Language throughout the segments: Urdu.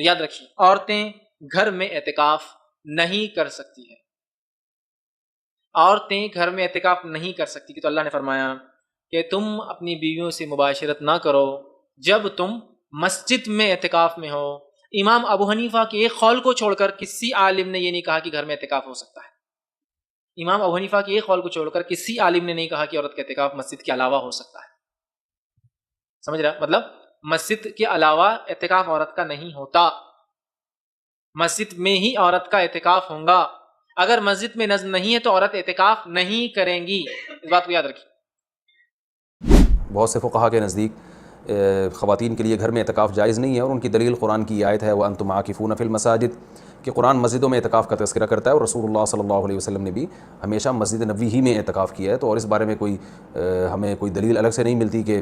تو یاد رکھیے عورتیں گھر میں اعتکاف نہیں کر سکتی ہیں، عورتیں گھر میں اعتکاف نہیں کر سکتی، کہ تو اللہ نے فرمایا کہ تم اپنی بیویوں سے مباشرت نہ کرو جب تم مسجد میں اعتکاف میں ہو۔ امام ابو حنیفہ کے ایک قول کو چھوڑ کر کسی عالم نے یہ نہیں کہا کہ گھر میں اعتکاف ہو سکتا ہے۔ امام ابو حنیفہ کے ایک قول کو چھوڑ کر کسی عالم نے نہیں کہا کہ عورت کا اعتکاف مسجد کے علاوہ ہو سکتا ہے۔ سمجھ رہا؟ مطلب مسجد کے علاوہ اعتکاف عورت کا نہیں ہوتا، مسجد میں ہی عورت کا اعتکاف ہوگا۔ اگر مسجد میں نظم نہیں ہے تو عورت اعتکاف نہیں کریں گی، اس بات کو یاد رکھیے۔ بہت سے فقہا کے نزدیک خواتین کے لیے گھر میں اعتکاف جائز نہیں ہے، اور ان کی دلیل قرآن کی آیت ہے وَأَنْتُمْ عَاكِفُونَ فِي الْمَسَاجِدِ، کہ قرآن مسجدوں میں اعتکاف کا تذکرہ کرتا ہے، اور رسول اللہ صلی اللہ علیہ وسلم نے بھی ہمیشہ مسجد نبوی ہی میں اعتکاف کیا ہے۔ تو اور اس بارے میں ہمیں کوئی دلیل الگ سے نہیں ملتی کہ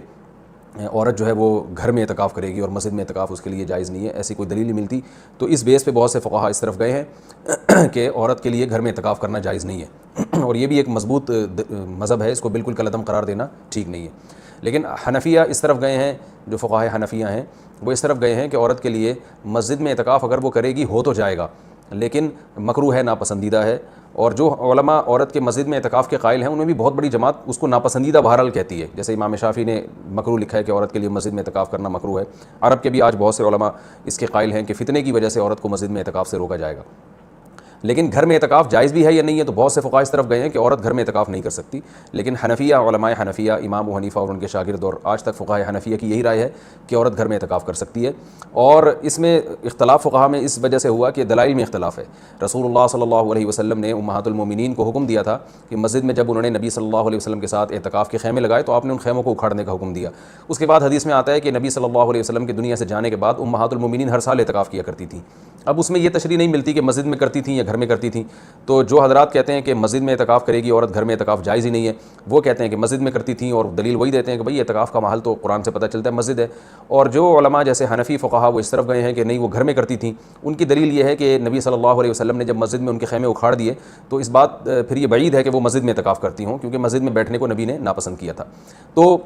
عورت جو ہے وہ گھر میں اعتکاف کرے گی اور مسجد میں اعتکاف اس کے لیے جائز نہیں ہے، ایسی کوئی دلیل نہیں ملتی۔ تو اس بیس پہ بہت سے فقہا اس طرف گئے ہیں کہ عورت کے لیے گھر میں اعتکاف کرنا جائز نہیں ہے، اور یہ بھی ایک مضبوط مذہب ہے، اس کو بالکل کالعدم قرار دینا ٹھیک نہیں ہے۔ لیکن حنفیہ اس طرف گئے ہیں، جو فقہائے حنفیہ ہیں وہ اس طرف گئے ہیں کہ عورت کے لیے مسجد میں اعتکاف اگر وہ کرے گی ہو تو جائے گا، لیکن مکروہ ہے، ناپسندیدہ ہے۔ اور جو علماء عورت کے مسجد میں اعتکاف کے قائل ہیں ان میں بھی بہت بڑی جماعت اس کو ناپسندیدہ بہرحال کہتی ہے، جیسے امام شافعی نے مکروہ لکھا ہے کہ عورت کے لیے مسجد میں اعتکاف کرنا مکروہ ہے۔ عرب کے بھی آج بہت سے علماء اس کے قائل ہیں کہ فتنے کی وجہ سے عورت کو مسجد میں اعتکاف سے روکا جائے گا۔ لیکن گھر میں اعتکاف جائز بھی ہے یا نہیں ہے، تو بہت سے فقہاء اس طرف گئے ہیں کہ عورت گھر میں اعتکاف نہیں کر سکتی، لیکن حنفیہ، علماء حنفیہ، امام ابو حنیفہ اور ان کے شاگرد، اور آج تک فقہاء حنفیہ کی یہی رائے ہے کہ عورت گھر میں اعتکاف کر سکتی ہے۔ اور اس میں اختلاف فقہاء میں اس وجہ سے ہوا کہ دلائل میں اختلاف ہے۔ رسول اللہ صلی اللہ علیہ وسلم نے امہات المومنین کو حکم دیا تھا کہ مسجد میں جب انہوں نے نبی صلی اللہ علیہ وسلم کے ساتھ اعتکاف کے خیمے لگائے تو آپ نے ان خیموں کو اکھاڑنے کا حکم دیا۔ اس کے بعد حدیث میں آتا ہے کہ نبی صلی اللہ علیہ وسلم کے دنیا سے جانے کے بعد امہات المومنین ہر سال اعتکاف کیا کرتی تھیں۔ اب اس میں یہ تشریح نہیں ملتی کہ مسجد میں کرتی تھیں یا گھر میں کرتی تھیں، تو جو حضرات کہتے ہیں کہ مسجد میں اعتکاف کرے گی عورت، گھر میں اعتکاف جائز ہی نہیں ہے، وہ کہتے ہیں کہ مسجد میں کرتی تھیں، اور دلیل وہی دیتے ہیں کہ بھئی اعتکاف کا محل تو قرآن سے پتہ چلتا ہے مسجد ہے۔ اور جو علماء جیسے حنفی فقہا وہ اس طرف گئے ہیں کہ نہیں وہ گھر میں کرتی تھیں، ان کی دلیل یہ ہے کہ نبی صلی اللہ علیہ وسلم نے جب مسجد میں ان کے خیمے اکھاڑ دیے تو اس بات پھر یہ بعید ہے کہ وہ مسجد میں اعتکاف کرتی ہوں، کیونکہ مسجد میں بیٹھنے کو نبی نے ناپسند کیا تھا۔ تو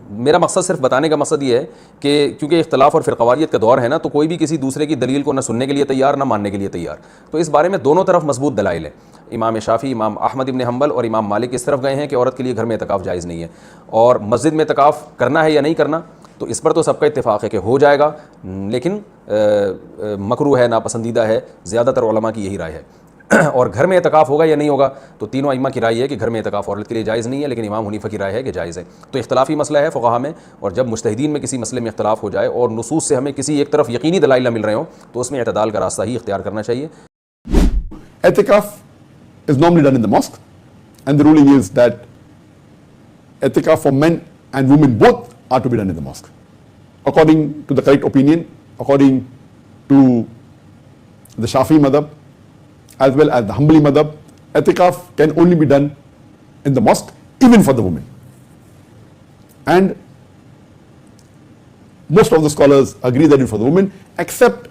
میرا مقصد صرف بتانے کا مقصد یہ ہے کہ کیونکہ اختلاف اور فرقواریت کا دور ہے نا، تو کوئی بھی کسی دوسرے کی دلیل کو نہ سننے کے لیے تیار نہ ماننے کے لیے تیار، تو اس بارے میں دونوں طرف مضبوط دلائل ہیں۔ امام شافعی، امام احمد ابن حنبل اور امام مالک اس طرف گئے ہیں کہ عورت کے لیے گھر میں اعتکاف جائز نہیں ہے، اور مسجد میں اعتکاف کرنا ہے یا نہیں کرنا، تو اس پر تو سب کا اتفاق ہے کہ ہو جائے گا، لیکن مکروہ ہے، ناپسندیدہ ہے، زیادہ تر علماء کی یہی رائے ہے۔ اور گھر میں اعتکاف ہوگا یا نہیں ہوگا، تو تینوں ائمہ کی رائے ہے کہ گھر میں اعتکاف عورت کے لیے جائز نہیں ہے، لیکن امام حنیفہ کی رائے ہے کہ جائز ہے۔ تو اختلافی مسئلہ ہے فقہا میں، اور جب مجتہدین میں کسی مسئلے میں اختلاف ہو جائے اور نصوص سے ہمیں کسی ایک طرف یقینی دلائل نہ مل رہے ہوں تو اس میں اعتدال کا راستہ ہی اختیار کرنا چاہیے۔ I'tikaf is normally done in the mosque, and the ruling is that i'tikaf for men and women both are to be done in the mosque. According to the correct opinion, according to the Shafi'i madhab as well as the Hanbali madhab, i'tikaf can only be done in the mosque, even for the women. And most of the scholars agree that it's for the women, except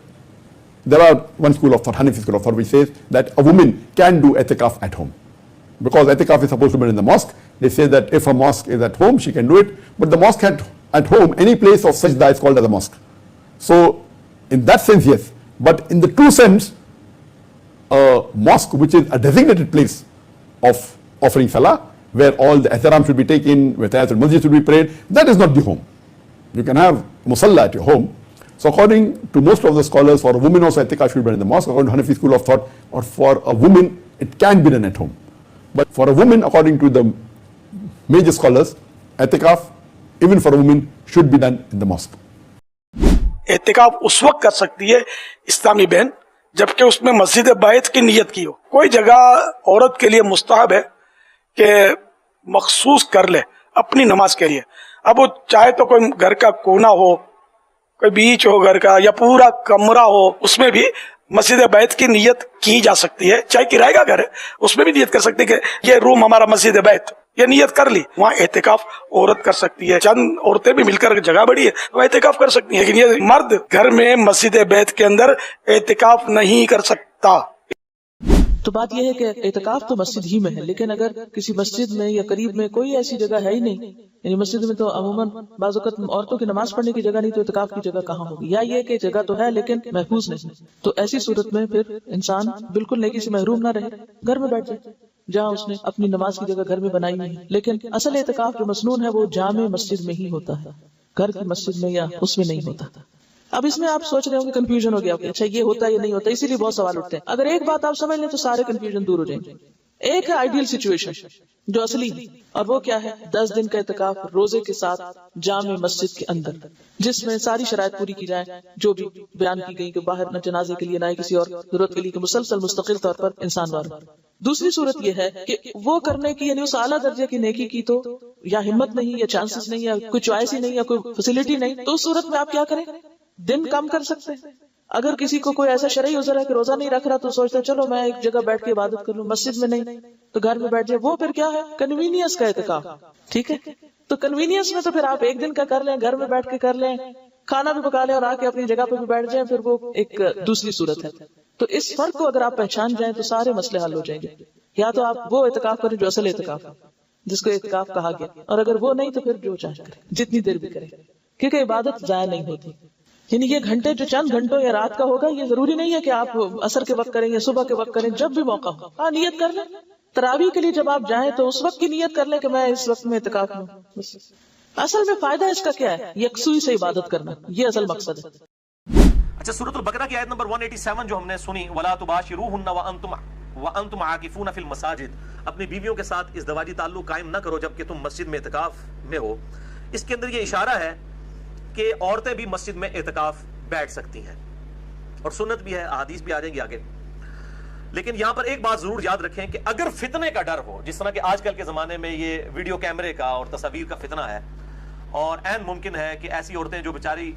there are one school of thought, Hanafi school of thought, which says that a woman can do i'tikaf at home. Because i'tikaf is supposed to be in the mosque, they say that if a mosque is at home, she can do it. But the mosque at home, any place of sajda is called as a mosque. So in that sense, yes. But in the true sense, a mosque which is a designated place of offering salah, where all the ihtiram should be taken, where tahiyatul masjid should be prayed, that is not the home. You can have musalla at your home. So according to most of the scholars, for a woman also i'tikaf should be done in the mosque. According to Hanafi school of thought, or for a woman, it can be done at home. But for a woman, according to the major scholars, i'tikaf, even for a woman, should be done in the mosque. اعتکاف اس وقت کر سکتی ہے اسلامی بہن جبکہ اس میں مسجد بیت کی نیت کی ہو۔ کوئی جگہ عورت کے لیے مستحب ہے کہ مخصوص کر لے اپنی نماز کے لیے، اب وہ چاہے تو کوئی گھر کا کونا ہو، کوئی بیچ ہو گھر کا، یا پورا کمرہ ہو، اس میں بھی مسجد بیت کی نیت کی جا سکتی ہے۔ چاہے کرائے کا گھر ہے اس میں بھی نیت کر سکتی ہے کہ یہ روم ہمارا مسجد بیت، یہ نیت کر لی، وہاں اعتکاف عورت کر سکتی ہے۔ چند عورتیں بھی مل کر جگہ بڑی ہے وہ اعتکاف کر سکتی ہیں، لیکن یہ مرد گھر میں مسجد بیت کے اندر اعتکاف نہیں کر سکتا۔ تو بات یہ ہے کہ اعتکاف تو مسجد ہی میں ہے، لیکن اگر کسی مسجد میں یا قریب میں کوئی ایسی جگہ ہے ہی نہیں، یعنی مسجد میں تو عموماً بعض اوقات عورتوں کی نماز پڑھنے کی جگہ نہیں، تو اعتکاف کی جگہ کہاں ہوگی؟ یا یہ کہ جگہ تو ہے لیکن محفوظ نہیں، تو ایسی صورت میں پھر انسان بالکل نیکی سے محروم نہ رہے، گھر میں بیٹھ جائے جہاں اس نے اپنی نماز کی جگہ گھر میں بنائی ہوئی ہے۔ لیکن اصل اعتکاف جو مسنون ہے وہ جامع مسجد میں ہی ہوتا ہے، گھر کی مسجد میں یا اس میں نہیں ہوتا۔ اب اس میں آپ سوچ رہے ہوں گے کنفیوژن ہو گیا، اچھا یہ ہوتا ہے یا نہیں ہوتا، اسی لیے بہت سوال اٹھتے ہیں۔ اگر ایک بات آپ سمجھ لیں تو سارے کنفیوژن دور ہو جائیں گے۔ ایک ہے آئیڈیل سچویشن جو اصلی ہے، اور وہ کیا ہے؟ 10 دن کا اعتکاف روزے کے ساتھ جامع مسجد کے اندر، جس میں ساری شرائط پوری کی جائے جو بھی بیان کی گئی، کہ باہر نہ جنازے کے لیے نہ کسی اور ضرورت کے لیے، کہ مسلسل مستقل طور پر انسان وار۔ دوسری صورت یہ ہے کہ وہ کرنے کی، یعنی اس اعلیٰ درجے کی نیکی کی تو یا ہمت نہیں، یا چانسز نہیں، یا کوئی چوائس ہی نہیں، یا کوئی فیسلٹی نہیں، تو اس صورت میں آپ کیا کریں؟ دن کم کر سکتے ہیں۔ اگر کسی کو کوئی ایسا شرعی عذر ہے کہ روزہ نہیں رکھ رہا، تو سوچتا ہے چلو میں ایک جگہ بیٹھ کے عبادت کر لوں، مسجد میں نہیں تو گھر میں بیٹھ جائے، وہ پھر کیا ہے؟ کنوینئنس کا اعتکاف، ٹھیک ہے؟ تو کنوینئنس میں تو پھر آپ ایک دن کا کر لیں، گھر میں بیٹھ کے کر لیں، کھانا بھی پکا لیں اور آ کے اپنی جگہ پہ بھی بیٹھ جائیں، پھر وہ ایک دوسری صورت ہے۔ تو اس فرق کو اگر آپ پہچان جائیں تو سارے مسئلے حل ہو جائیں گے۔ یا تو آپ وہ اعتکاف کریں جو اصل اعتکاف ہے، جس کو اعتکاف کہا گیا، اور اگر وہ نہیں تو پھر جو چاہے کریں، جتنی دیر بھی کریں، کیونکہ عبادت ضائع نہیں ہوتی۔ یعنی یہ گھنٹے جو چند گھنٹوں یا رات کا ہوگا، یہ ضروری نہیں ہے کہ آپ عصر کے وقت کریں یا صبح کے وقت کریں، جب بھی موقع ہو۔ ہاں نیت کر لیں، تراویح کے لیے جب آپ جائیں تو اس وقت کی نیت کر لیں کہ میں اس وقت میں اعتکاف ہوں۔ اصل میں فائدہ اس کا کیا ہے؟ یکسوئی سے عبادت کرنا، یہ اصل مقصد ہے۔ اچھا، سورۃ البقرہ کی آیت نمبر 187 جو ہم نے سنی، وَلَا تُبَاشِرُوهُنَّ وَأَنْتُمْ عَاكِفُونَ فِي الْمَسَاجِدِ، اپنی بیویوں کے ساتھ ازدواجی تعلق قائم نہ کرو جبکہ تم مسجد میں اعتکاف میں ہو۔ اس کے اندر یہ اشارہ ہے کہ عورتیں بھی مسجد میں اعتکاف بیٹھ سکتی ہیں، اور سنت بھی ہے، احادیث بھی آ جائیں گی آگے۔ لیکن یہاں پر ایک بات ضرور یاد رکھیں کہ اگر فتنے کا ڈر ہو، جس طرح کہ آج کل کے زمانے میں یہ ویڈیو کیمرے کا اور تصاویر کا فتنہ ہے، اور عین ممکن ہے کہ ایسی عورتیں جو بیچاری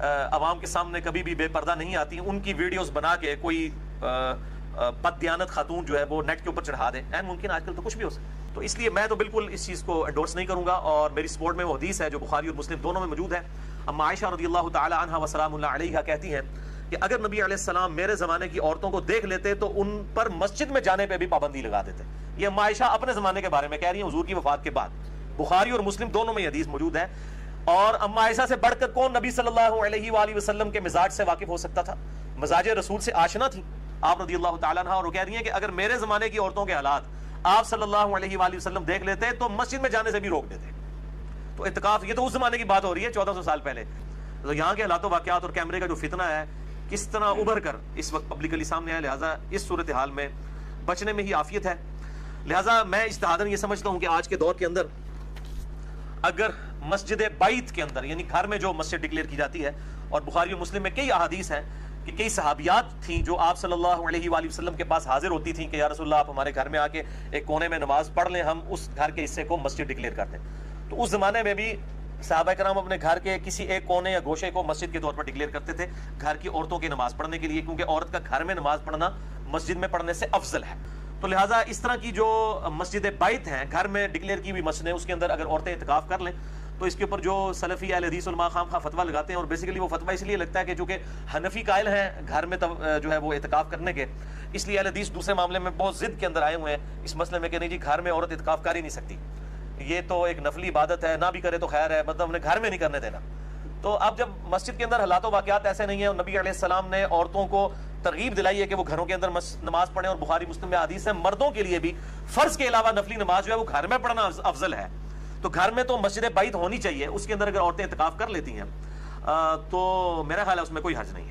عوام کے سامنے کبھی بھی بے پردہ نہیں آتی، ان کی ویڈیوز بنا کے کوئی بد دیانت خاتون جو ہے وہ نیٹ کے اوپر چڑھا دیں، عین ممکن آج کل تو کچھ بھی ہو سکتا ہے۔ تو اس لیے میں تو بالکل اس چیز کو انڈورس نہیں کروں گا، اور میری سپورٹ میں وہ حدیث ہے جو بخاری اور مسلم دونوں میں موجود ہے۔ اما عائشہ رضی اللہ تعالی عنہا و سلام اللہ علیہا کہتی ہیں کہ اگر نبی علیہ السلام میرے زمانے کی عورتوں کو دیکھ لیتے تو ان پر مسجد میں جانے پہ بھی پابندی لگا دیتے۔ یہ اما عائشہ اپنے زمانے کے بارے میں کہہ رہی ہیں، حضور کی وفات کے بعد۔ بخاری اور مسلم دونوں میں یہ حدیث موجود ہے۔ اور اما عائشہ سے بڑھ کر کون نبی صلی اللہ علیہ وآلہ وسلم کے مزاج سے واقف ہو سکتا تھا؟ مزاج رسول سے آشنا تھی آپ رضی اللہ تعالیٰ عنہ، اور وہ کہہ رہی ہیں کہ اگر میرے زمانے کی عورتوں کے حالات آپ صلی اللہ علیہ وآلہ وسلم دیکھ لیتے تو مسجد میں جانے سے بھی روک دیتے۔ تو اعتکاف، یہ تو اس زمانے کی بات ہو رہی ہے 1400 سال پہلے۔ تو یہاں کے حالات و واقعات اور کیمرے کا جو فتنہ ہے کس طرح ابھر کر اس وقت پبلکلی سامنے آیا، لہٰذا اس صورتحال میں بچنے میں ہی عافیت ہے۔ لہٰذا میں اجتہاداً یہ سمجھتا ہوں کہ آج کے دور کے اندر اگر مسجد بیت کے اندر، یعنی گھر میں جو مسجد ڈکلیئر کی جاتی ہے، اور بخاری و مسلم میں کئی احادیث ہیں کہ کئی صحابیات تھیں جو آپ صلی اللہ علیہ وآلہ وسلم کے پاس حاضر ہوتی تھیں کہ یا رسول اللہ آپ ہمارے گھر میں آ کے ایک کونے میں نماز پڑھ لیں، ہم اس گھر کے حصے کو مسجد ڈکلیئر کر دیں۔ تو اس زمانے میں بھی صحابہ کرام اپنے گھر کے کسی ایک کونے یا گوشے کو مسجد کے طور پر ڈکلیئر کرتے تھے گھر کی عورتوں کی نماز پڑھنے کے لیے، کیونکہ عورت کا گھر میں نماز پڑھنا مسجد میں پڑھنے سے افضل ہے۔ تو لہٰذا اس طرح کی جو مسجد بیت ہیں، گھر میں ڈکلیئر کی ہوئی مسجد ہیں، اس کے اندر اگر عورتیں اعتکاف کر لیں تو اس کے اوپر جو سلفی اہل حدیث علماء خام خواہ فتویٰ لگاتے ہیں، اور بیسیکلی وہ فتویٰ اس لیے لگتا ہے کہ چونکہ حنفی قائل ہیں گھر میں جو ہے وہ اعتکاف کرنے کے، اس لیے اہل حدیث دوسرے معاملے میں بہت ضد کے اندر آئے ہوئے ہیں اس مسئلے میں کہ نہیں جی گھر میں عورت اعتکاف کر ہی نہیں سکتی، یہ تو ایک نفلی عبادت ہے، نہ بھی کرے تو خیر ہے، مطلب ہم نے گھر میں نہیں کرنے دینا۔ تو اب جب مسجد کے اندر حالات و واقعات ایسے نہیں ہیں، اور نبی علیہ السلام نے عورتوں کو ترغیب دلائی ہے کہ وہ گھروں کے اندر نماز پڑھیں، اور بخاری مسلم میں حدیث ہے مردوں کے لیے بھی فرض کے علاوہ نفلی نماز جو ہے وہ گھر میں پڑھنا افضل ہے۔ تو گھر میں تو مسجد بیت ہونی چاہیے، اس کے اندر اگر عورتیں اعتکاف کر لیتی ہیں تو میرا خیال ہے اس میں کوئی حرج نہیں ہے۔